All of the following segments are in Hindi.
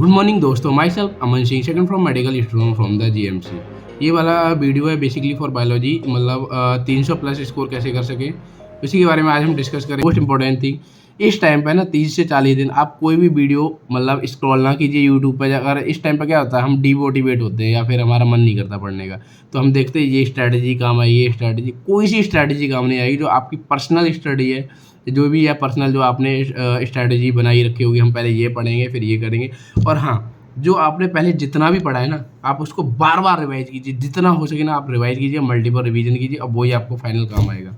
गुड मॉर्निंग दोस्तों, my self Aman Singh, second from medical student from the GMC. ये वाला वीडियो है बेसिकली फॉर बायोलॉजी, मतलब 300 प्लस स्कोर कैसे कर सकें, इसी के बारे में आज हम डिस्कस करें। मोस्ट इंपॉर्टेंट थिंग, इस टाइम पे ना 30 से 40 दिन आप कोई भी वीडियो मतलब स्क्रॉल ना कीजिए यूट्यूब पर। अगर इस टाइम पे क्या होता है, हम डीमोटिवेट होते हैं या फिर हमारा मन नहीं करता पढ़ने का, तो हम देखते हैं ये स्ट्रैटेजी काम आई, ये स्ट्रैटेजी, कोई सी स्ट्रैटेजी काम नहीं आएगी। जो आपकी पर्सनल स्टडी है, जो भी है पर्सनल, जो आपने स्ट्रैटेजी बनाई रखी होगी, हम पहले ये पढ़ेंगे फिर ये करेंगे। और हाँ, जो आपने पहले जितना भी पढ़ा है ना, आप उसको बार बार रिवाइज कीजिए, जितना हो सके ना आप रिवाइज कीजिए, मल्टीपल रिवीजन कीजिए, अब वही आपको फाइनल काम आएगा।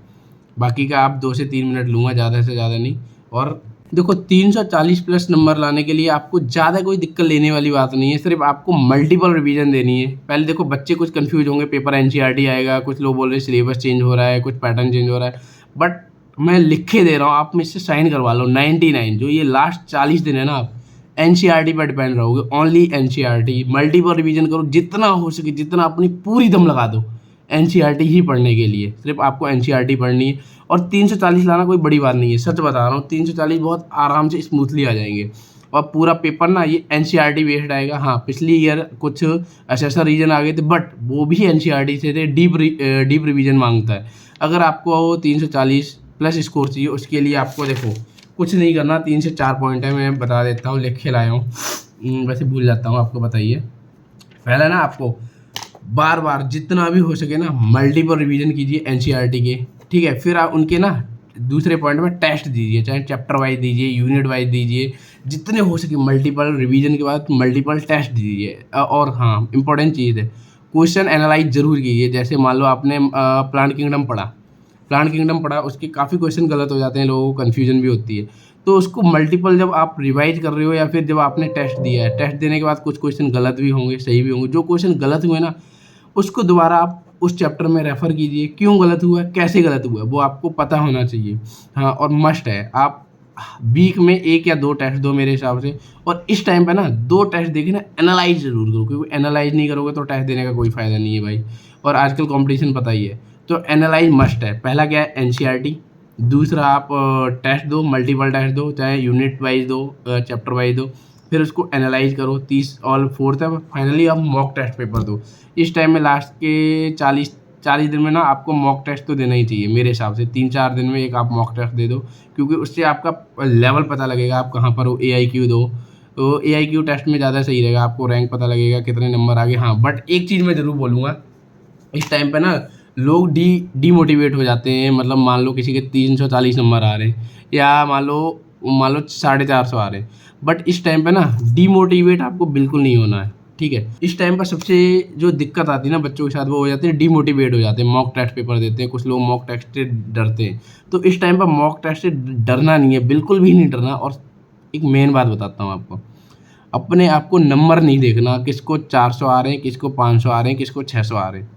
बाकी का आप 2 से 3 मिनट लूँगा, ज़्यादा से ज़्यादा नहीं। और देखो, 340 प्लस नंबर लाने के लिए आपको ज़्यादा कोई दिक्कत लेने वाली बात नहीं है, सिर्फ आपको मल्टीपल रिवीजन देनी है। पहले देखो, बच्चे कुछ कन्फ्यूज होंगे, पेपर एनसीईआरटी आएगा, कुछ लोग बोल रहे हैं सिलेबस चेंज हो रहा है, कुछ पैटर्न चेंज हो रहा है, बट मैं लिख के दे रहा हूँ, आप मुझसे साइन करवा लो। 99 जो ये लास्ट 40 दिन है ना, आप एनसीईआरटी पर डिपेंड रहोगे, ओनली एनसीईआरटी। मल्टीपल रिवीजन करो जितना हो सके, जितना अपनी पूरी दम लगा दो एनसीईआरटी ही पढ़ने के लिए, सिर्फ आपको एनसीईआरटी पढ़नी है। और 340 लाना कोई बड़ी बात नहीं है, सच बता रहा हूँ, 340 बहुत आराम से स्मूथली आ जाएंगे। और पूरा पेपर ना ये एनसीईआरटी बेस्ड आएगा। हाँ, पिछली ईयर कुछ असेसर रीजन आ गए थे, बट वो भी एनसीईआरटी से थे। डीप रिवीजन मांगता है। अगर आपको 340 प्लस स्कोर चाहिए, उसके लिए आपको देखो कुछ नहीं करना, 3 से 4 पॉइंट है, मैं बता देता हूँ, लिख के लाया हूँ, वैसे भूल जाता हूँ, आपको बताइए। पहला ना, आपको बार बार जितना भी हो सके ना मल्टीपल रिवीजन कीजिए एनसीईआरटी के, ठीक है। फिर आप उनके ना दूसरे पॉइंट में टेस्ट दीजिए, चाहे चैप्टर वाइज दीजिए, यूनिट वाइज दीजिए, जितने हो सके मल्टीपल रिवीजन के बाद मल्टीपल टेस्ट दीजिए। और हाँ, इंपॉर्टेंट चीज़ है, क्वेश्चन एनालाइज जरूर कीजिए। जैसे मान लो आपने प्लांट किंगडम पढ़ा, उसके काफ़ी क्वेश्चन गलत हो जाते हैं, लोगों को कन्फ्यूजन भी होती है। तो उसको मल्टीपल जब आप रिवाइज कर रहे हो, या फिर जब आपने टेस्ट दिया है, टेस्ट देने के बाद कुछ क्वेश्चन गलत भी होंगे, सही भी होंगे, जो क्वेश्चन गलत हुए ना, उसको दोबारा आप उस चैप्टर में रेफ़र कीजिए, क्यों गलत हुआ है, कैसे गलत हुआ है, वो आपको पता होना चाहिए। हाँ, और मस्ट है, आप वीक में 1 या 2 टेस्ट दो मेरे हिसाब से। और इस टाइम पे ना 2 टेस्ट देके ना एनालाइज ज़रूर करो, क्योंकि एनालाइज नहीं करोगे तो टेस्ट देने का कोई फ़ायदा नहीं है भाई। और आजकल कॉम्पिटिशन पता ही है, तो एनालाइज मस्ट है। पहला क्या है, एनसीईआरटी। दूसरा, आप टेस्ट दो, मल्टीपल टेस्ट दो, चाहे यूनिट वाइज दो, चैप्टर वाइज दो, फिर उसको एनालाइज करो। 30 और फोर्थ है, फाइनली आप मॉक टेस्ट पेपर दो। इस टाइम में लास्ट के 40 दिन में ना आपको मॉक टेस्ट तो देना ही चाहिए मेरे हिसाब से। 3-4 दिन में एक आप मॉक टेस्ट दे दो, क्योंकि उससे आपका लेवल पता लगेगा, आप कहाँ पर हो। एआईक्यू दो, तो एआईक्यू टेस्ट में ज़्यादा सही रहेगा, आपको रैंक पता लगेगा, कितने नंबर आ गए। हाँ, बट एक चीज़ मैं ज़रूर बोलूँगा, इस टाइम पे ना लोग डीमोटिवेट हो जाते हैं। मतलब मान लो किसी के 340 नंबर आ रहे हैं, या मान लो 450 आ रहे हैं, बट इस टाइम पे ना डीमोटिवेट आपको बिल्कुल नहीं होना है, ठीक है। इस टाइम पर सबसे जो दिक्कत आती है ना बच्चों के साथ, वो हो जाते हैं डीमोटिवेट हो जाते हैं, मॉक टेस्ट पेपर देते हैं, कुछ लोग मॉक टेस्ट से डरते हैं। तो इस टाइम पर मॉक टेस्ट से डरना नहीं है, बिल्कुल भी नहीं डरना। और एक मेन बात बताता हूँ आपको, अपने आप को नंबर नहीं देखना, किसको 400 आ रहे हैं, किसको 500 आ रहे हैं, किसको 600 आ रहे हैं।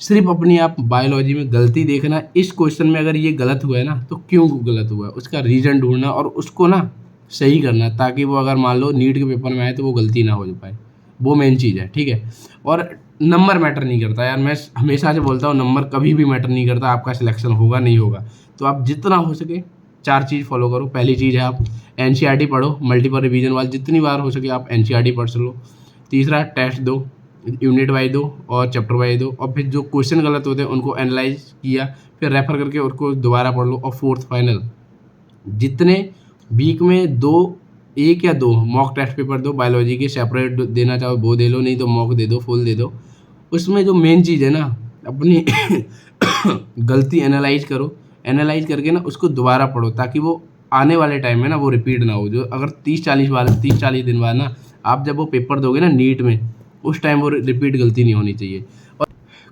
सिर्फ अपनी आप बायोलॉजी में गलती देखना, इस क्वेश्चन में अगर ये गलत हुआ है ना, तो क्यों गलत हुआ है, उसका रीज़न ढूंढना और उसको ना सही करना, ताकि वो अगर मान लो नीट के पेपर में आए तो वो गलती ना हो पाए। वो मेन चीज़ है, ठीक है। और नंबर मैटर नहीं करता यार, मैं हमेशा से बोलता हूँ, नंबर कभी भी मैटर नहीं करता, आपका सिलेक्शन होगा नहीं होगा। तो आप जितना हो सके 4 चीज़ फॉलो करो। पहली चीज़ है, आप एनसीईआरटी पढ़ो, मल्टीपल रिवीजन वाले, जितनी बार हो सके आप एनसीईआरटी पढ़ लो। तीसरा, टेस्ट दो, यूनिट वाइज दो और चैप्टर वाइज दो, और फिर जो क्वेश्चन गलत होते हैं उनको एनालाइज किया, फिर रेफर करके उसको दोबारा पढ़ लो। और फोर्थ फाइनल, जितने वीक में 1 या 2 मॉक टेस्ट पेपर दो, बायोलॉजी के सेपरेट देना चाहो वो दे लो, नहीं तो मॉक दे दो, फुल दे दो। उसमें जो मेन चीज़ है ना, अपनी गलती एनालाइज करो, एनालाइज करके ना उसको दोबारा पढ़ो, ताकि वो आने वाले टाइम में ना वो रिपीट ना हो। जो अगर 30-40 दिन बाद ना आप जब वो पेपर दोगे ना नीट में, उस टाइम वो रिपीट गलती नहीं होनी चाहिए। और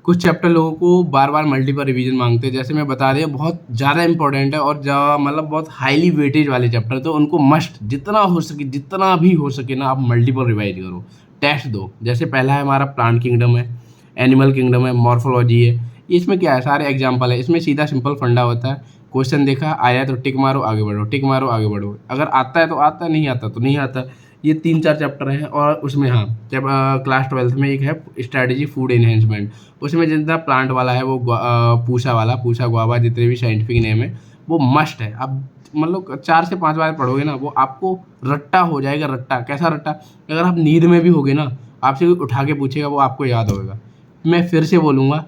कुछ चैप्टर लोगों को बार बार मल्टीपल रिवीजन मांगते हैं, जैसे मैं बता दिया, बहुत ज़्यादा इंपॉर्टेंट है और मतलब बहुत हाईली वेटेज वाले चैप्टर, तो उनको मस्ट जितना हो सके, जितना भी हो सके ना, आप मल्टीपल रिवाइज करो, टेस्ट दो। जैसे पहला है हमारा प्लांट किंगडम है, एनिमल किंगडम है, मॉर्फोलॉजी है। इसमें क्या है, सारे एग्जाम्पल है, इसमें सीधा सिंपल फंडा होता है, क्वेश्चन देखा, आया तो टिक मारो, आगे बढ़ो, टिक मारो, आगे बढ़ो। अगर आता है तो आता, नहीं आता तो नहीं आता। ये 3-4 चैप्टर हैं। और उसमें हाँ, जब क्लास 12th में एक है स्ट्रैटेजी फूड एनहेंसमेंट, उसमें जितना प्लांट वाला है वो पूसा गुआवा, जितने भी साइंटिफिक नेम है वो मस्ट है। आप मतलब 4 से 5 बार पढ़ोगे ना, वो आपको रट्टा हो जाएगा, रट्टा। कैसा रट्टा? अगर आप नींद में भी होगे ना, आपसे कोई उठा के पूछेगा, वो आपको याद होगा। मैं फिर से बोलूँगा,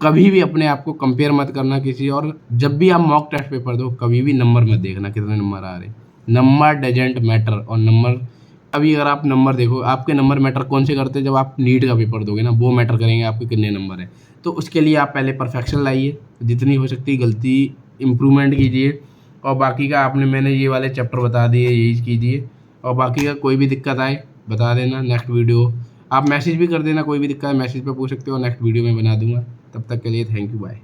कभी भी अपने आप को कंपेयर मत करना किसी, और जब भी आप मॉक टेस्ट पेपर दो, कभी भी नंबर मत देखना कितने नंबर आ रहे हैं। Number doesn't matter. और नंबर, अभी अगर आप नंबर देखो, आपके नंबर मैटर कौन से करते हैं? जब आप नीट का पेपर दोगे ना, वो मैटर करेंगे आपके कितने नंबर हैं। तो उसके लिए आप पहले परफेक्शन लाइए, जितनी हो सकती गलती इम्प्रूवमेंट कीजिए, और बाकी का आपने, मैंने ये वाले चैप्टर बता दिए, यही कीजिए। और बाकी का कोई भी दिक्कत आए बता देना, नेक्स्ट वीडियो आप मैसेज भी कर देना, कोई भी दिक्कत है मैसेज पे पूछ सकते हो, नेक्स्ट वीडियो में बना दूंगा। तब तक के लिए थैंक यू, बाय।